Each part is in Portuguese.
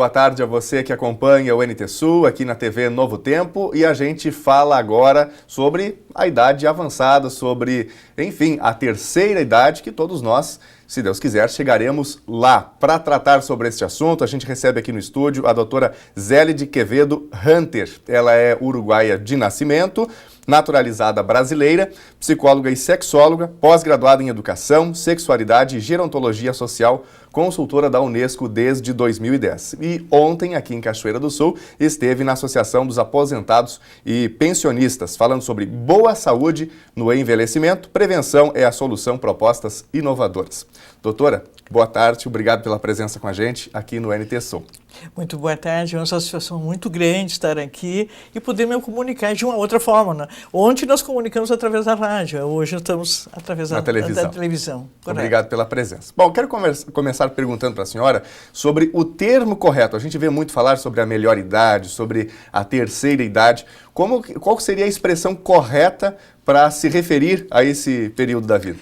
boa tarde a você que acompanha o NT Sul aqui na TV Novo Tempo, e a gente fala agora sobre a idade avançada, sobre, enfim, a terceira idade, que todos nós, se Deus quiser, chegaremos lá. Para tratar sobre este assunto, a gente recebe aqui no estúdio a doutora Zélide Quevedo Hunter. Ela é uruguaia de nascimento, naturalizada brasileira, psicóloga e sexóloga, pós-graduada em Educação, Sexualidade e Gerontologia Social, consultora da Unesco desde 2010. E ontem, aqui em Cachoeira do Sul, esteve na Associação dos Aposentados e Pensionistas, falando sobre boa saúde no envelhecimento, prevenção é a solução, propostas inovadoras. Doutora, boa tarde, obrigado pela presença com a gente aqui no NT Sul. Muito boa tarde, é uma satisfação muito grande estar aqui e poder me comunicar de uma outra forma, né? Ontem nós comunicamos através da rádio, hoje estamos através da televisão. Obrigado pela presença. Bom, quero começar perguntando para a senhora sobre o termo correto. A gente vê muito falar sobre a melhor idade, sobre a terceira idade. Qual seria a expressão correta para se referir a esse período da vida?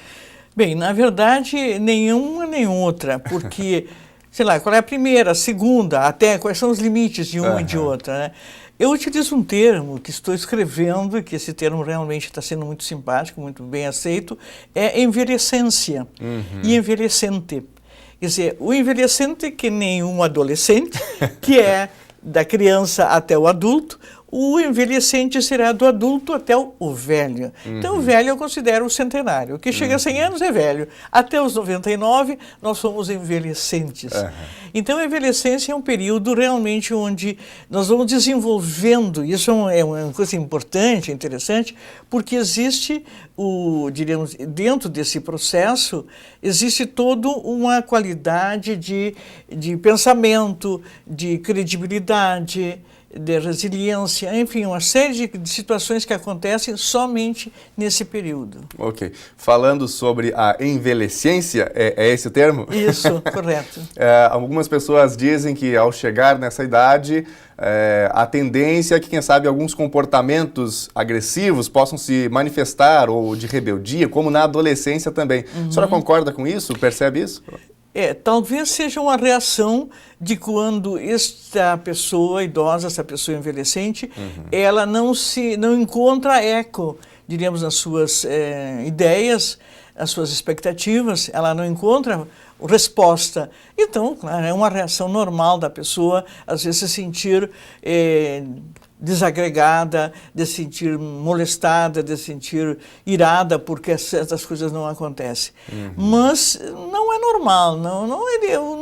Bem, na verdade, nenhuma nem outra, porque... sei lá, qual é a primeira, a segunda, até quais são os limites de uma e de outra, né? Eu utilizo um termo que estou escrevendo, que esse termo realmente está sendo muito simpático, muito bem aceito, é envelhecência e envelhecente. Quer dizer, o envelhecente que nem um adolescente, que é da criança até o adulto, o envelhecente será do adulto até o velho. Então, o velho eu considero o centenário. O que chega a 100 anos é velho. Até os 99, nós somos envelhecentes. Então, a envelhecência é um período realmente onde nós vamos desenvolvendo. Isso é uma coisa importante, interessante, porque existe, diríamos, dentro desse processo, existe toda uma qualidade de pensamento, de credibilidade, de resiliência, enfim, uma série de situações que acontecem somente nesse período. Ok. Falando sobre a envelhecência, é esse o termo? Isso, correto. Algumas pessoas dizem que ao chegar nessa idade, a tendência é que, quem sabe, alguns comportamentos agressivos possam se manifestar, ou de rebeldia, como na adolescência também. A senhora concorda com isso? Percebe isso? Talvez seja uma reação de quando esta pessoa idosa, essa pessoa envelhecente, ela não encontra eco, diríamos, nas suas ideias, as suas expectativas, ela não encontra resposta. Então, claro, é uma reação normal da pessoa, às vezes se sentir desagregada, de se sentir molestada, de se sentir irada porque certas coisas não acontecem. Mas não é normal,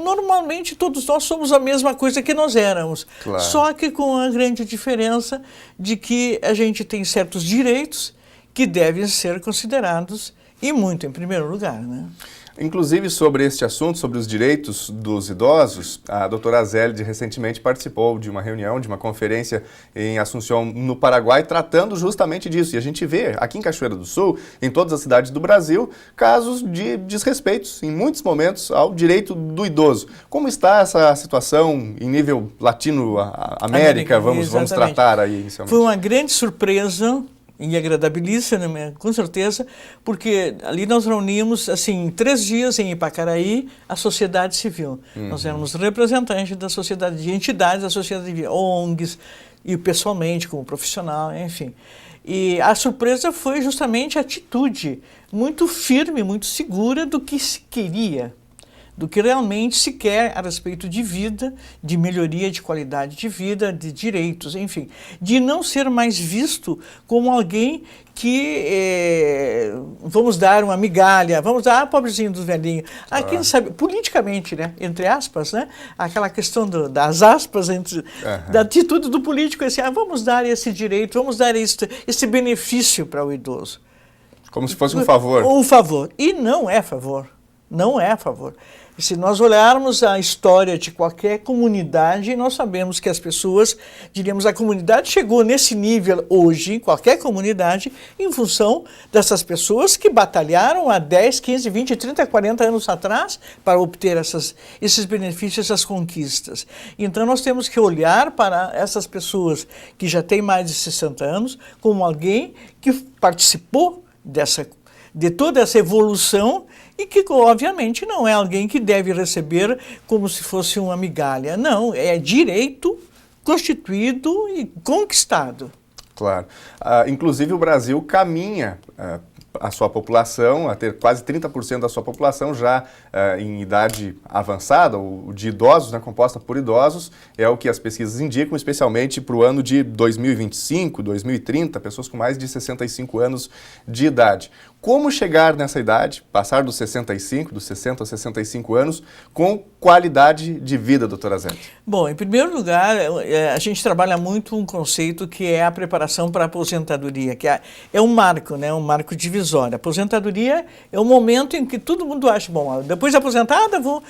normalmente todos nós somos a mesma coisa que nós éramos, claro. Só que com a grande diferença de que a gente tem certos direitos que devem ser considerados e muito em primeiro lugar, né? Inclusive, sobre este assunto, sobre os direitos dos idosos, a doutora Zélide recentemente participou de uma reunião, de uma conferência em Assunção, no Paraguai, tratando justamente disso. E a gente vê, aqui em Cachoeira do Sul, em todas as cidades do Brasil, casos de desrespeitos, em muitos momentos, ao direito do idoso. Como está essa situação em nível latino-américa? Vamos tratar aí inicialmente. Foi uma grande surpresa e agradabilíssima, né, com certeza, porque ali nós reunimos, assim, em 3 dias em Ipacaraí, a sociedade civil. Nós éramos representantes da sociedade, de entidades da sociedade civil, ONGs, e pessoalmente, como profissional, enfim. E a surpresa foi justamente a atitude muito firme, muito segura do que se queria, do que realmente se quer a respeito de vida, de melhoria de qualidade de vida, de direitos, enfim. De não ser mais visto como alguém que vamos dar uma migalha, vamos dar, pobrezinho dos velhinhos. Quem sabe, politicamente, né, entre aspas, né, aquela questão das aspas, da atitude do político, assim, vamos dar esse direito, vamos dar esse benefício para o idoso. Como se fosse um favor. Um favor. E não é favor. Não é favor. Se nós olharmos a história de qualquer comunidade, nós sabemos que as pessoas, diríamos, a comunidade chegou nesse nível hoje, qualquer comunidade, em função dessas pessoas que batalharam há 10, 15, 20, 30, 40 anos atrás para obter esses benefícios, essas conquistas. Então nós temos que olhar para essas pessoas que já têm mais de 60 anos como alguém que participou de toda essa evolução e que, obviamente, não é alguém que deve receber como se fosse uma migalha. Não, é direito constituído e conquistado. Claro. Inclusive, o Brasil caminha a sua população, a ter quase 30% da sua população já em idade avançada, ou de idosos, né, composta por idosos, é o que as pesquisas indicam, especialmente para o ano de 2025, 2030, pessoas com mais de 65 anos de idade. Como chegar nessa idade, passar dos 65, dos 60 aos 65 anos, com qualidade de vida, doutora Zélia? Bom, em primeiro lugar, a gente trabalha muito um conceito que é a preparação para a aposentadoria, que é um marco, né, um marco divisório. A aposentadoria é o momento em que todo mundo acha, bom, depois de aposentada, vou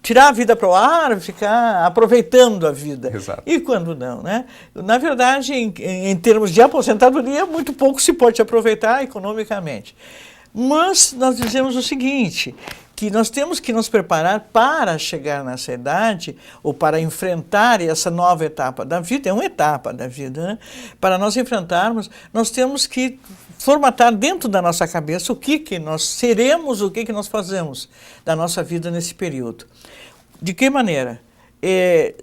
tirar a vida para o ar, ficar aproveitando a vida. Exato. E quando não, né? Na verdade, em termos de aposentadoria, muito pouco se pode aproveitar economicamente. Mas nós dizemos o seguinte, que nós temos que nos preparar para chegar nessa idade, ou para enfrentar essa nova etapa da vida, é uma etapa da vida, né? Para nós enfrentarmos, nós temos que formatar dentro da nossa cabeça o que nós seremos, o que nós fazemos da nossa vida nesse período. De que maneira?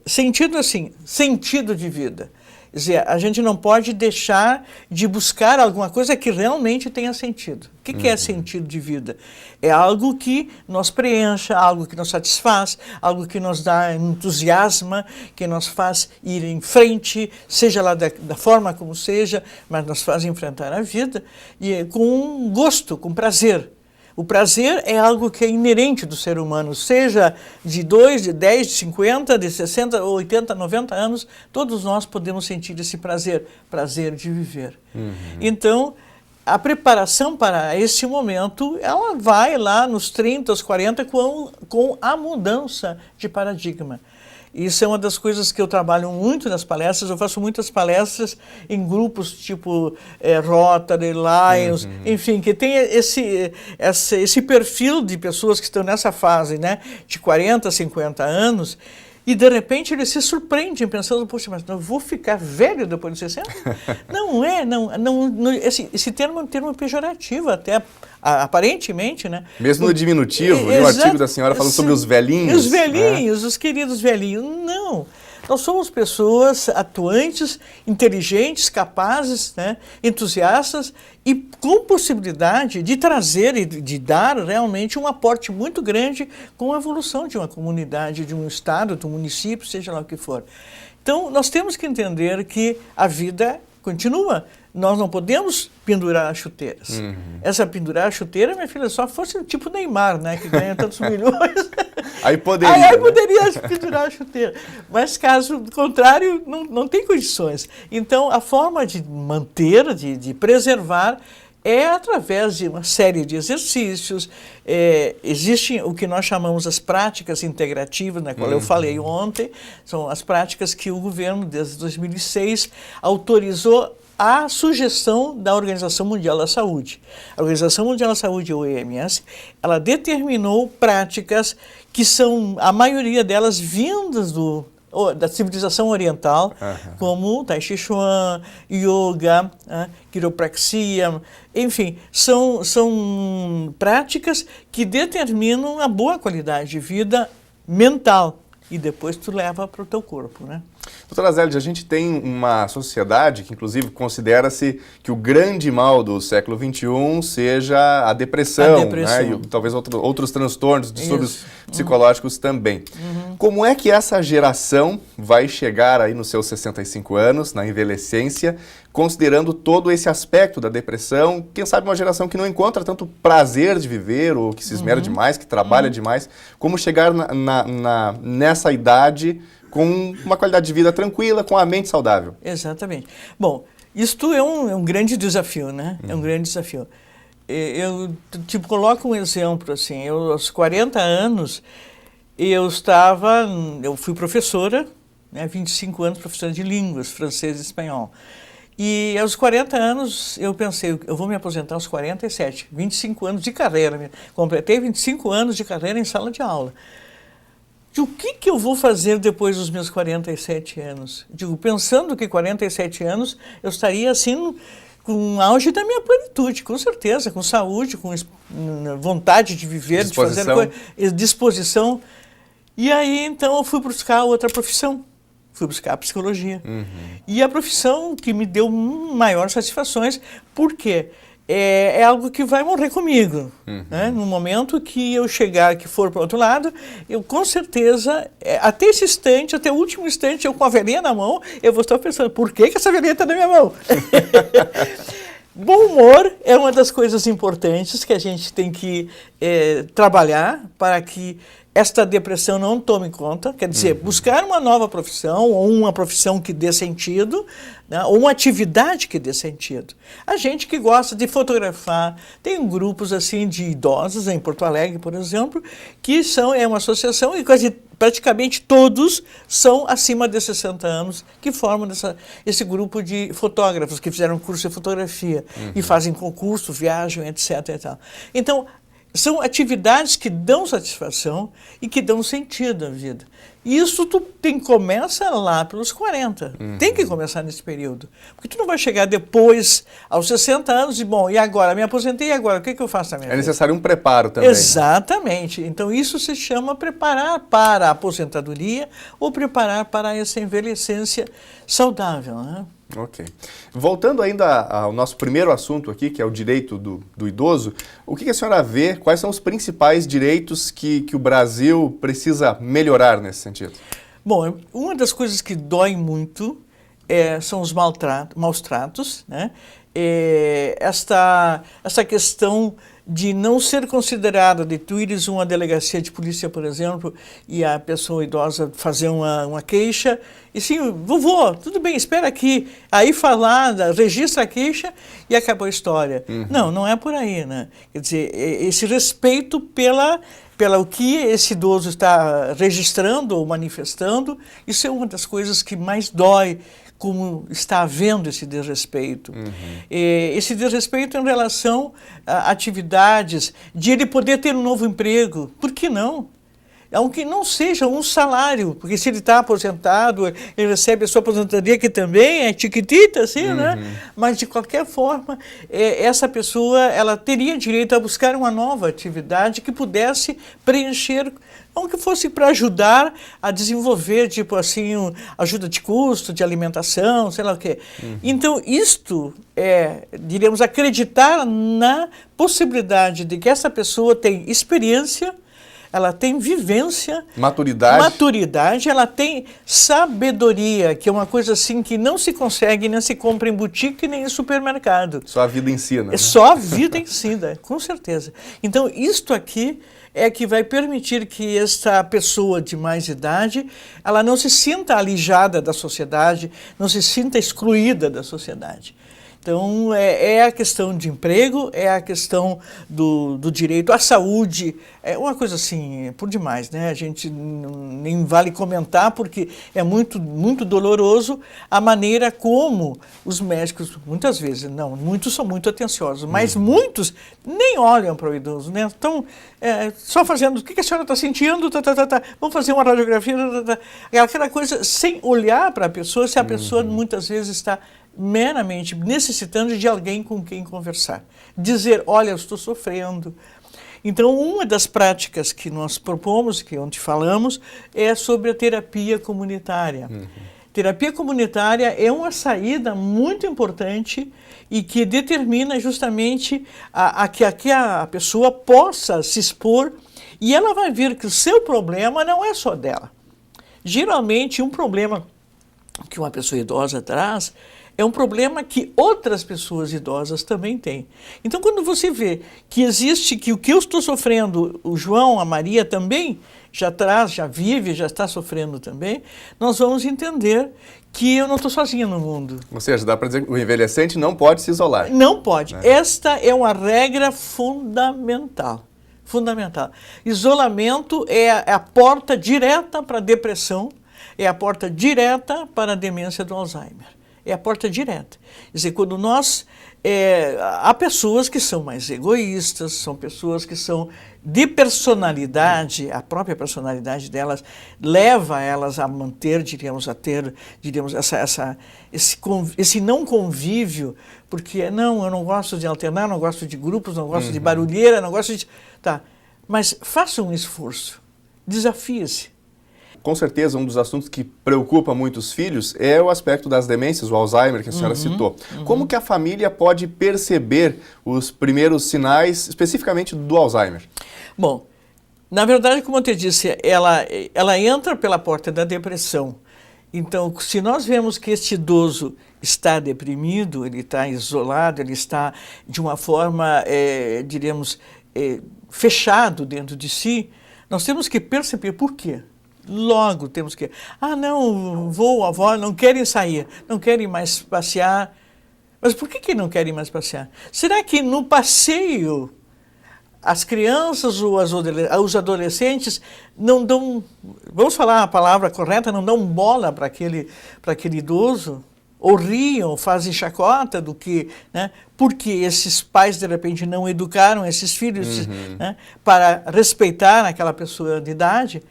Sentido assim, sentido de vida. Quer dizer, a gente não pode deixar de buscar alguma coisa que realmente tenha sentido. O que é sentido de vida? É algo que nos preencha, algo que nos satisfaz, algo que nos dá entusiasma, que nos faz ir em frente, seja lá da forma como seja, mas nos faz enfrentar a vida com gosto, com prazer. O prazer é algo que é inerente do ser humano, seja de 2, de 10, de 50, de 60, 80, 90 anos, todos nós podemos sentir esse prazer, prazer de viver. Então, a preparação para esse momento, ela vai lá nos 30, aos 40, com a mudança de paradigma. Isso é uma das coisas que eu trabalho muito nas palestras. Eu faço muitas palestras em grupos tipo Rotary, Lions, enfim, que tem esse perfil de pessoas que estão nessa fase, né, de 40, 50 anos, e de repente eles se surpreendem pensando, poxa, mas eu vou ficar velho depois de 60? Não é, esse termo é um termo pejorativo até, aparentemente, né? Mesmo no diminutivo, no artigo da senhora falando sobre os velhinhos. Os velhinhos, né? Os queridos velhinhos. Não, nós somos pessoas atuantes, inteligentes, capazes, né? Entusiastas e com possibilidade de trazer e de dar realmente um aporte muito grande com a evolução de uma comunidade, de um estado, de um município, seja lá o que for. Então, nós temos que entender que a vida continua. Nós não podemos pendurar as chuteiras. Essa pendurar a chuteira, minha filha, só fosse tipo Neymar, né, que ganha tantos milhões. Aí poderia. Aí poderia pendurar a chuteira. Mas caso contrário, não tem condições. Então, a forma de manter, de preservar, é através de uma série de exercícios. Existem o que nós chamamos as práticas integrativas, na qual eu falei ontem, são as práticas que o governo, desde 2006, autorizou a sugestão da Organização Mundial da Saúde. A Organização Mundial da Saúde, a OMS, ela determinou práticas que são, a maioria delas, vindas da civilização oriental, como Tai Chi Chuan, Yoga, quiropraxia, enfim, são práticas que determinam a boa qualidade de vida mental e depois tu leva para o teu corpo, né? Doutora Zélia, a gente tem uma sociedade que, inclusive, considera-se que o grande mal do século XXI seja a depressão. Né? E talvez outros transtornos, distúrbios psicológicos também. Como é que essa geração vai chegar aí nos seus 65 anos, na envelhecência, considerando todo esse aspecto da depressão? Quem sabe uma geração que não encontra tanto prazer de viver, ou que se esmera demais, que trabalha demais. Como chegar nessa idade com uma qualidade de vida tranquila, com a mente saudável? Exatamente. Bom, isto é um grande desafio, né? É um grande desafio. Eu coloco um exemplo, assim, aos 40 anos, eu fui professora, né, 25 anos professora de línguas, francês e espanhol. E aos 40 anos eu pensei, eu vou me aposentar aos 47, 25 anos de carreira, completei 25 anos de carreira em sala de aula. O que eu vou fazer depois dos meus 47 anos? Digo, pensando que 47 anos eu estaria assim com o auge da minha plenitude, com certeza, com saúde, com vontade de viver, de fazer coisa, disposição. E aí, então, eu fui buscar outra profissão. Fui buscar a psicologia. E a profissão que me deu maiores satisfações, porque é algo que vai morrer comigo. Né? No momento que eu chegar, que for para o outro lado, eu com certeza, até esse instante, até o último instante, eu com a velhinha na mão, eu vou estar pensando, por que essa velhinha está na minha mão? Bom humor é uma das coisas importantes que a gente tem que trabalhar para que esta depressão não tome conta, quer dizer, buscar uma nova profissão, ou uma profissão que dê sentido, né, ou uma atividade que dê sentido. A gente que gosta de fotografar, tem grupos assim de idosos em Porto Alegre, por exemplo, que é uma associação e praticamente todos são acima de 60 anos que formam esse grupo de fotógrafos que fizeram curso de fotografia e fazem concurso, viajam, etc. E tal. Então, são atividades que dão satisfação e que dão sentido à vida. E isso começa lá pelos 40. Tem que começar nesse período. Porque tu não vai chegar depois, aos 60 anos, e agora? Me aposentei, e agora? O que eu faço na minha vida? É necessário um preparo também. Exatamente. Então, isso se chama preparar para a aposentadoria ou preparar para essa envelhecência saudável, né? Ok. Voltando ainda ao nosso primeiro assunto aqui, que é o direito do idoso, o que a senhora vê, quais são os principais direitos que o Brasil precisa melhorar nesse sentido? Bom, uma das coisas que dói muito são os maus tratos, né? Esta questão de não ser considerada, de tu ires uma delegacia de polícia, por exemplo, e a pessoa idosa fazer uma queixa, e sim, vovô, tudo bem, espera aqui, aí registra a queixa e acabou a história. Não é por aí, né? Quer dizer, esse respeito pela o que esse idoso está registrando ou manifestando, isso é uma das coisas que mais dói, como está havendo esse desrespeito. Esse desrespeito em relação a atividades, de ele poder ter um novo emprego, por que não? Aunque não seja um salário, porque se ele está aposentado, ele recebe a sua aposentadoria, que também é chiquitita, assim, né? Mas, de qualquer forma, essa pessoa ela teria direito a buscar uma nova atividade que pudesse preencher, não que fosse para ajudar a desenvolver, tipo assim, ajuda de custo, de alimentação, sei lá o quê. Então, isto diríamos, acreditar na possibilidade de que essa pessoa tem experiência, ela tem vivência, maturidade, ela tem sabedoria, que é uma coisa assim que não se consegue, nem se compra em boutique, nem em supermercado. Só a vida ensina. Né? Só a vida ensina, com certeza. Então, isto aqui é que vai permitir que esta pessoa de mais idade, ela não se sinta alijada da sociedade, não se sinta excluída da sociedade. Então, é a questão de emprego, é a questão do direito à saúde, é uma coisa assim, por demais, né? A gente nem vale comentar, porque é muito, muito doloroso a maneira como os médicos, muitas vezes, muitos são muito atenciosos, mas muitos nem olham para o idoso, né? Estão só fazendo, o que a senhora está sentindo, vamos fazer uma radiografia, aquela coisa, sem olhar para a pessoa, se a pessoa muitas vezes está meramente necessitando de alguém com quem conversar. Dizer, olha, eu estou sofrendo. Então, uma das práticas que nós propomos, que ontem falamos, é sobre a terapia comunitária. Terapia comunitária é uma saída muito importante e que determina justamente que a pessoa possa se expor, e ela vai ver que o seu problema não é só dela. Geralmente, um problema que uma pessoa idosa traz é um problema que outras pessoas idosas também têm. Então, quando você vê que existe, que o que eu estou sofrendo, o João, a Maria também já vive, já está sofrendo também, nós vamos entender que eu não estou sozinha no mundo. Ou seja, dá para dizer que o envelhecente não pode se isolar. Não pode. Esta é uma regra fundamental. Fundamental. Isolamento é a porta direta para a depressão, é a porta direta para a demência do Alzheimer. é a porta direta. Quer dizer, quando nós... há pessoas que são mais egoístas, são pessoas que são de personalidade, a própria personalidade delas leva elas a manter, diríamos, esse não convívio, porque não, eu não gosto de alternar, não gosto de grupos, não gosto de barulheira, não gosto de... Tá, mas faça um esforço, desafie-se. Com certeza, um dos assuntos que preocupa muito os filhos é o aspecto das demências, o Alzheimer, que a senhora citou. Como que a família pode perceber os primeiros sinais, especificamente do Alzheimer? Bom, na verdade, como eu te disse, ela entra pela porta da depressão. Então, se nós vemos que este idoso está deprimido, ele está isolado, ele está de uma forma, diríamos, fechado dentro de si, nós temos que perceber por quê. Logo temos que... não, vô, avó não querem sair, não querem mais passear. Mas por que não querem mais passear? Será que no passeio as crianças ou os adolescentes não dão... Vamos falar a palavra correta, não dão bola para aquele idoso? Ou riam, ou fazem chacota do que... Né? Porque esses pais, de repente, não educaram esses filhos né, para respeitar aquela pessoa de idade.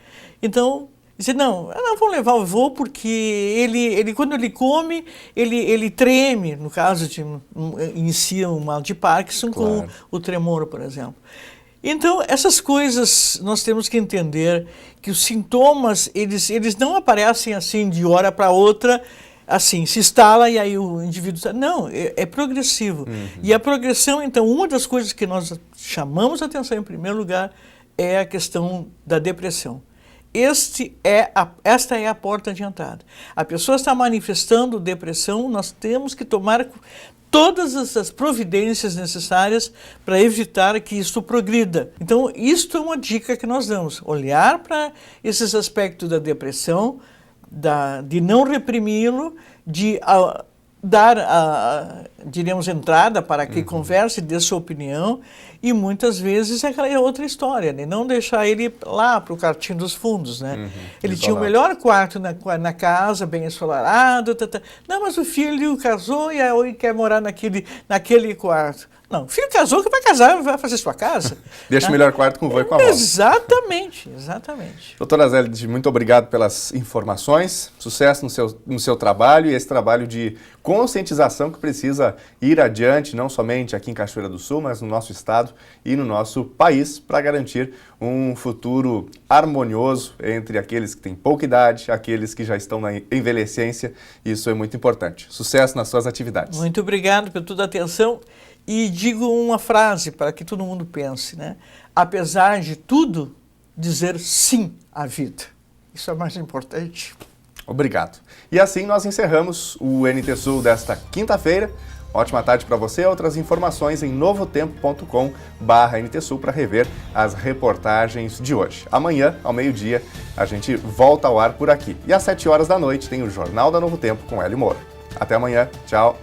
Então, dizer, não vou levar o vô porque ele quando ele come, ele treme, no caso de inicia um mal de Parkinson com o tremor, por exemplo. Então, essas coisas nós temos que entender que os sintomas, eles não aparecem assim de hora para outra, assim, se instala e aí o indivíduo... Não, é progressivo. E a progressão, então, uma das coisas que nós chamamos a atenção em primeiro lugar é a questão da depressão. Esta é a porta de entrada. A pessoa está manifestando depressão, nós temos que tomar todas as providências necessárias para evitar que isso progrida. Então, isto é uma dica que nós damos, olhar para esses aspectos da depressão, de não reprimi-lo, de dar, diríamos, entrada para que converse, dê sua opinião, e muitas vezes aquela é outra história, né? Não deixar ele lá para o quartinho dos fundos, né? Ele tinha o melhor quarto na casa, bem ensolarado, não, mas o filho casou e aí quer morar naquele quarto. Não, o filho casou, que vai casar, vai fazer sua casa. Deixa o melhor quarto com o vô e com a avó. Exatamente, exatamente. Doutora Zélia, muito obrigado pelas informações, sucesso no seu trabalho e esse trabalho de conscientização que precisa ir adiante, não somente aqui em Cachoeira do Sul, mas no nosso estado e no nosso país, para garantir um futuro harmonioso entre aqueles que têm pouca idade, aqueles que já estão na envelhecência. Isso é muito importante. Sucesso nas suas atividades. Muito obrigado por toda a atenção. E digo uma frase para que todo mundo pense, né? Apesar de tudo, dizer sim à vida. Isso é mais importante. Obrigado. E assim nós encerramos o NT Sul desta quinta-feira. Ótima tarde para você. Outras informações em novotempo.com/NT Sul para rever as reportagens de hoje. Amanhã, ao meio-dia, a gente volta ao ar por aqui. E às 7 horas da noite tem o Jornal da Novo Tempo com Hélio Moura. Até amanhã. Tchau.